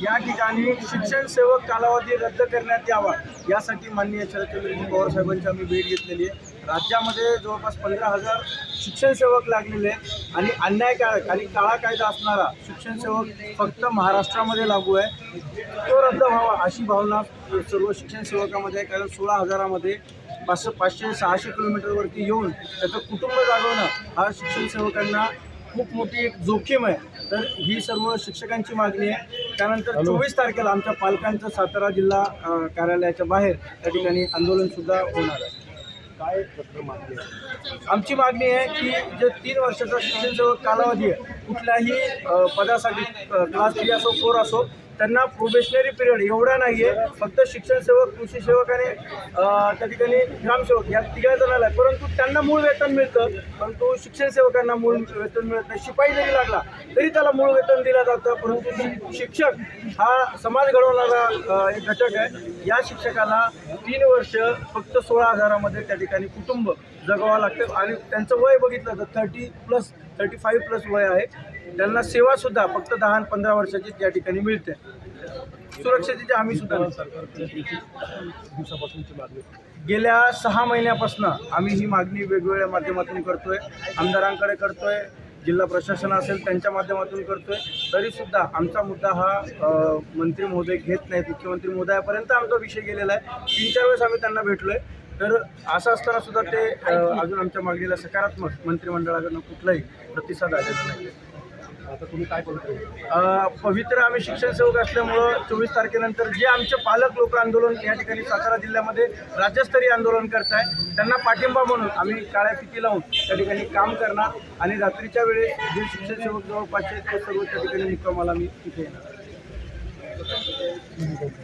या ठिकाणी शिक्षण सेवक कालावधी रद्द करण्यात यावा यासाठी माननीय शरदचंद्रजी पवार साहेबांची आम्ही भेट घेतलेली आहे। राज्यामध्ये जवळपास 15,000 शिक्षण सेवक लागलेले आहेत आणि अन्यायकारक आणि काळा कायदा असणारा शिक्षण सेवक फक्त महाराष्ट्रामध्ये लागू आहे, तो रद्द व्हावा अशी भावना सर्व शिक्षण सेवकामध्ये आहे। कारण 16,000मध्ये 500-600 किलोमीटरवरती येऊन त्याचं कुटुंब जागवणं हा शिक्षण सेवकांना खूप मोठी एक जोखीम आहे। तर ही सर्व शिक्षकांची मागणी आहे। त्यानंतर 24 तारखेला आमच्या पालकांचं सातारा जिल्हा कार्यालयाच्या बाहेर त्या ठिकाणी आंदोलनसुद्धा होणार आहे। काय पत्र मागणी आहे? आमची मागणी आहे की जे 3 वर्षाचा शिक्षण सेवक कालावधी आहे, कुठल्याही पदासाठी क्लास 3 असो 4 असो, त्यांना प्रोबेशनरी पिरियड एवढा नाही आहे। फक्त शिक्षण सेवक, कृषी सेवक आणि त्या ठिकाणी ग्रामसेवक या 3 जणांना आहे, परंतु त्यांना मूळ वेतन मिळतं, परंतु शिक्षण सेवकांना मूळ वेतन मिळत नाही। शिपाई जरी लागला तरी त्याला मूळ वेतन दिलं जातं, परंतु शिक्षक हा समाज घडवणारा एक घटक आहे। या शिक्षकाला 3 वर्ष फक्त 16,000मध्ये त्या ठिकाणी कुटुंब जगवावं लागतं आणि त्यांचं वय बघितलं तर 35+ वय आहे। त्यांना सेवासुद्धा फक्त 10 आणि 15 वर्षाची त्या ठिकाणी मिळते। सुरक्षेची हमी सुद्धा दिवसापासूनची मागणी गेल्या 6 महिन्यापासून आम्ही ही मागणी वेगवेगळ्या माध्यमातून करतोय, आमदारांकडे करतोय, जिल्हा प्रशासन असेल त्यांच्या माध्यमातून करतोय। तरीसुद्धा आमचा मुद्दा हा मंत्री महोदय घेत नाहीत। मुख्यमंत्री महोदयापर्यंत आमचा विषय गेलेला आहे। 3-4 वेळेस आम्ही त्यांना भेटलोय। तर असं असताना सुद्धा ते अजून आमच्या मागणीला सकारात्मक मंत्रिमंडळाकडून कुठलाही प्रतिसाद आलेला नाही। आता तुम्ही काय करतो? पवित्र आम्ही शिक्षण सेवक असल्यामुळं 24 तारखेनंतर जे आमचे पालक लोक आंदोलन या ठिकाणी सातारा जिल्ह्यामध्ये राज्यस्तरीय आंदोलन करत आहे, त्यांना पाठिंबा म्हणून आम्ही काळ्या फिती लावून त्या ठिकाणी काम करणार आणि रात्रीच्या वेळेस जे शिक्षण सेवक जवळपासचे ते सर्व त्या ठिकाणी मुक्कामाला आम्ही तिथे येणार।